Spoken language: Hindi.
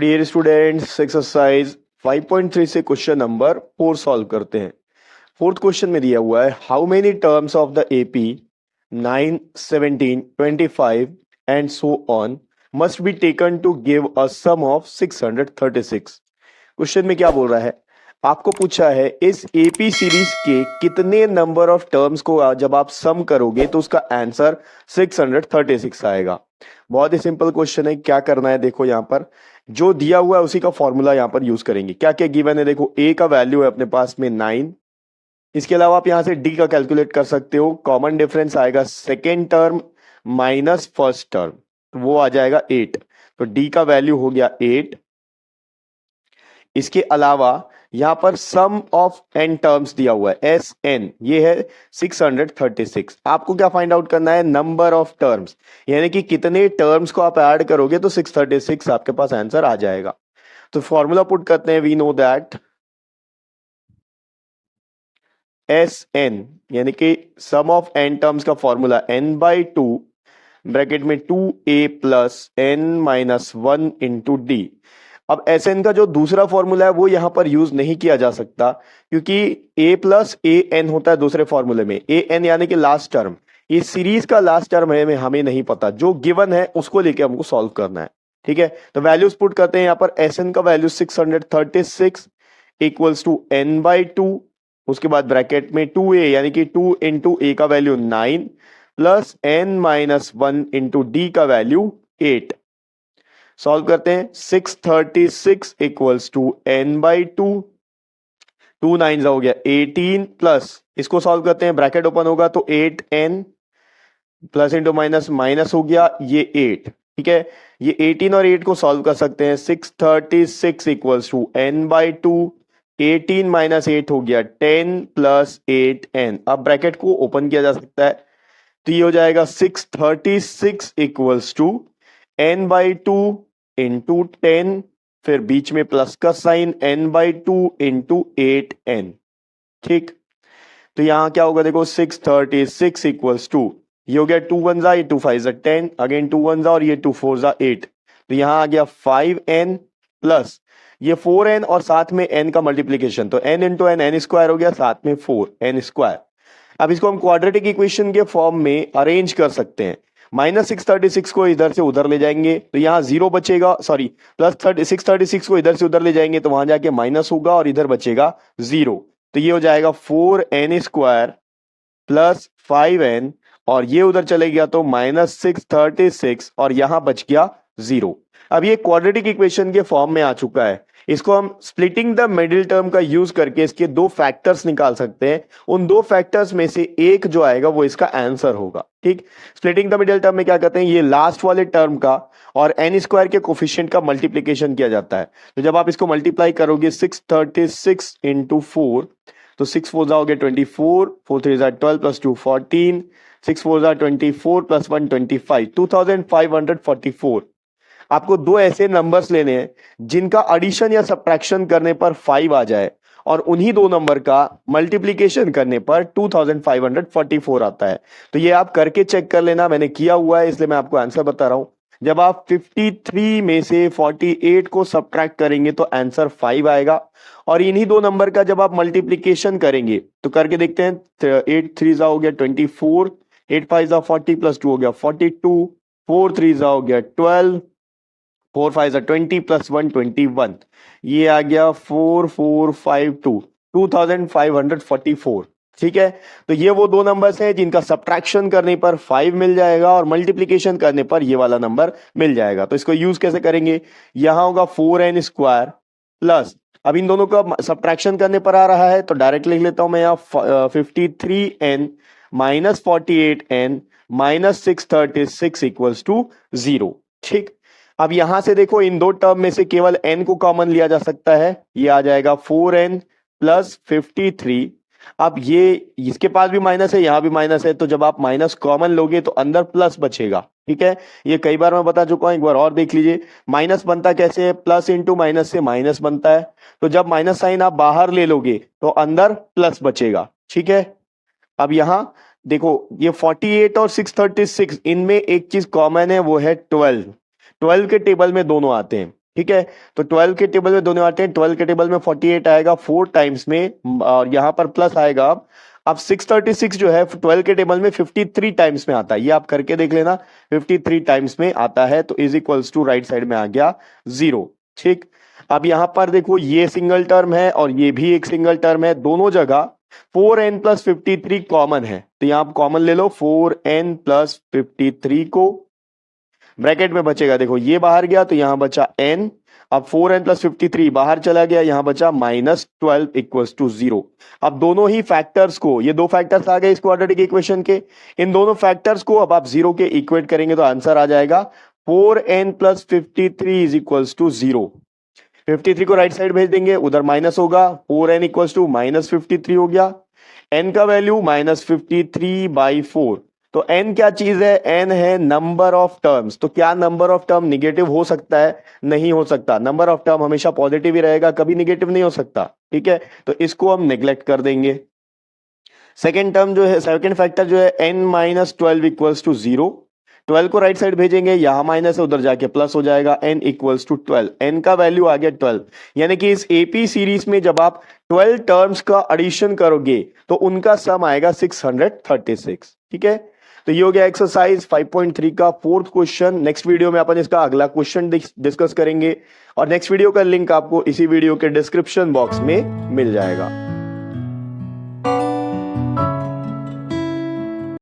डियर स्टूडेंट्स, एक्सरसाइज 5.3 से क्वेश्चन नंबर 4 सॉल्व करते हैं। फोर्थ क्वेश्चन में दिया हुआ है how many terms of the AP 9, 17, 25 and so on must be taken to give a sum of 636। Question में क्या बोल रहा है, आपको पूछा है इस एपी सीरीज के कितने नंबर ऑफ टर्म्स को जब आप सम करोगे तो उसका आंसर 636 आएगा। बहुत ही सिंपल क्वेश्चन है। क्या करना है, देखो यहां पर जो दिया हुआ है उसी का फॉर्मूला यहां पर यूज करेंगे। क्या क्या गिवन है, देखो ए का वैल्यू है अपने पास में 9। इसके अलावा आप यहां से डी का कैलकुलेट कर सकते हो। कॉमन डिफरेंस आएगा second term minus first term, तो वो आ जाएगा 8। तो डी का वैल्यू हो गया 8। इसके अलावा यहां पर सम ऑफ एन टर्म्स दिया हुआ है एस एन, ये है 636। आपको क्या फाइंड आउट करना है, नंबर ऑफ टर्म्स, यानी कि कितने टर्म्स को आप ऐड करोगे तो 636 आपके पास आंसर आ जाएगा। तो फॉर्मूला पुट करते हैं, we know that S N यानी कि सम ऑफ एन टर्म्स का फॉर्मूला n/2 ब्रैकेट में 2a plus n-1 into D. अब एस एन का जो दूसरा फॉर्मूला है वो यहां पर यूज नहीं किया जा सकता, क्योंकि a प्लस ए एन होता है दूसरे फॉर्मूले में। ए एन यानी कि लास्ट टर्म, ये सीरीज का लास्ट टर्म है, हमें नहीं पता, जो गिवन है उसको लेके हमको सॉल्व करना है। ठीक है, तो वैल्यूज पुट करते हैं। यहां पर एस एन का वैल्यू 636 इक्वल्स टू n/2, उसके बाद ब्रैकेट में 2a यानी कि 2 इंटू ए का value 9 plus n-1 into D का वैल्यू 8। सॉल्व करते हैं। 636 इक्वल्स टू n/2, 2 9 हो गया 18 प्लस, इसको सॉल्व करते हैं, ब्रैकेट ओपन होगा तो 8n plus into minus minus हो गया ये 8। ठीक है, ये 18 और 8 को सॉल्व कर सकते हैं। 636 इक्वल्स टू n/2, 18 माइनस 8 हो गया 10 प्लस 8n। अब ब्रैकेट को ओपन किया जा सकता है, तो ये हो जाएगा 636 इक्वल्स टू n/2 इंटू 10, फिर बीच में प्लस का साइन n/2 इंटू 8n। ठीक, तो यहां क्या होगा, देखो 636 इक्वल्स टू, ये हो गया 2 1 ये 2 5 10, अगेन 2 1 और ये 2 4 8, तो यहां आ गया 5n प्लस ये 4n और साथ में n का मल्टीप्लीकेशन, तो n into n n square हो गया, साथ में 4n स्क्वायर। अब इसको हम क्वाड्रेटिक इक्वेशन के फॉर्म में अरेंज कर सकते हैं। -636 को इधर से उधर ले जाएंगे तो यहाँ 0 बचेगा, सॉरी प्लस 636 को इधर से उधर ले जाएंगे तो वहां जाके माइनस होगा और इधर बचेगा 0। तो ये हो जाएगा 4n स्क्वायर प्लस 5n, और ये उधर चले गया तो -636 और यहां बच गया 0। अब ये क्वाड्रेटिक इक्वेशन के फॉर्म में आ चुका है। इसको हम स्प्लिटिंग द मिडिल टर्म का यूज करके इसके दो फैक्टर्स निकाल सकते हैं। उन दो फैक्टर्स में से एक जो आएगा वो इसका आंसर होगा। ठीक, स्प्लिटिंग द मिडिल टर्म में क्या करते हैं, ये लास्ट वाले टर्म का और n स्क्वायर के कोफिशिएंट का मल्टीप्लीकेशन किया जाता है। तो जब आप इसको मल्टीप्लाई करोगे 636 इंटू 4, तो 6 4 हो गया 24, 4 3 12 प्लस 2 14, 6 4 24 प्लस 1 25, 2544। आपको दो ऐसे नंबर्स लेने हैं जिनका एडिशन या सब्ट्रैक्शन करने पर 5 आ जाए और उन्हीं दो नंबर का मल्टीप्लिकेशन करने पर 2544 आता है। तो ये आप करके चेक कर लेना, मैंने किया हुआ है इसलिए मैं आपको आंसर बता रहा हूं। जब आप 53 में से 48 को सब्ट्रैक्ट करेंगे तो आंसर 5 आएगा, और इन्हीं दो नंबर का जब आप मल्टीप्लिकेशन करेंगे तो करके देखते हैं। 8 3 हो गया 24, 8 5 40 प्लस 2 हो गया 42, 4 3 हो गया 12, 4 5 20 प्लस 1 21, ये आ गया 4452, 2544। ठीक है, तो ये वो दो नंबर्स हैं जिनका सब्ट्रैक्शन करने पर 5 मिल जाएगा और मल्टीप्लिकेशन करने पर ये वाला नंबर मिल जाएगा। तो इसको यूज कैसे करेंगे, यहां होगा 4n स्क्वायर प्लस, अब इन दोनों का सब्ट्रैक्शन करने पर आ रहा है तो डायरेक्ट लिख लेता हूं मैं यहां 53n minus 48n minus 636 equals to 0। ठीक, अब यहां से देखो इन दो टर्म में से केवल n को कॉमन लिया जा सकता है, ये आ जाएगा 4n प्लस 53। अब ये इसके पास भी माइनस है, यहां भी माइनस है, तो जब आप माइनस कॉमन लोगे तो अंदर प्लस बचेगा। ठीक है, ये कई बार मैं बता चुका हूं, एक बार और देख लीजिए। माइनस बनता कैसे है, प्लस इंटू माइनस से माइनस बनता है, तो जब माइनस साइन आप बाहर ले लोगे तो अंदर प्लस बचेगा। ठीक है, अब यहां देखो ये 48 और 636, इनमें एक चीज कॉमन है, वो है 12। 12 के टेबल में दोनों आते हैं, ठीक है, तो 12 के टेबल में दोनों आते हैं, 12 के टेबल में 48 आएगा 4 टाइम्स में, और यहां पर प्लस आएगा। अब 636 जो है 12 के टेबल में 53 टाइम्स में आता है, ये आप करके देख लेना, 53 टाइम्स में आता है, तो is equals to right side में आ गया 0। ठीक, अब यहां पर देखो ये सिंगल टर्म है और ये भी एक सिंगल टर्म है, दोनों जगह 4n प्लस 53 कॉमन है, तो यहां आप कॉमन ले लो 4n प्लस 53 को, ब्रैकेट में बचेगा, देखो ये बाहर गया तो यहां बचा n, अब 4n प्लस 53 बाहर चला गया, यहां बचा -12 इक्वल्स टू 0। अब दोनों ही फैक्टर्स को, ये दो फैक्टर्स आ गए इस क्वाड्रेटिक इक्वेशन के, इन दोनों फैक्टर्स को अब आप 0 के इक्वेट करेंगे तो आंसर आ जाएगा 4n plus 53 is equals to 0। 53 को राइट साइड भेज देंगे, उधर माइनस होगा, 4n इक्वल्स टू -53 हो गया, n का वैल्यू -53/4, तो n क्या चीज है, n है नंबर ऑफ टर्म्स, तो क्या नंबर ऑफ टर्म निगेटिव हो सकता है, नहीं हो सकता, नंबर ऑफ टर्म हमेशा पॉजिटिव ही रहेगा, कभी निगेटिव नहीं हो सकता, ठीक है, तो इसको हम नेग्लेक्ट कर देंगे। सेकेंड टर्म जो है, सेकेंड फैक्टर जो है n-12 इक्वल्स टू 0, 12 को राइट साइड भेजेंगे, यहां माइनस है उधर जाके प्लस हो जाएगा, n इक्वल्स टू 12, n का वैल्यू आ गया 12, यानी कि इस एपी सीरीज में जब आप 12 टर्म्स का एडिशन करोगे तो उनका सम आएगा 636। ठीक है, तो ये हो गया एक्सरसाइज 5.3 का फोर्थ क्वेश्चन। नेक्स्ट वीडियो में अपन इसका अगला क्वेश्चन डिस्कस करेंगे, और नेक्स्ट वीडियो का लिंक आपको इसी वीडियो के डिस्क्रिप्शन बॉक्स में मिल जाएगा।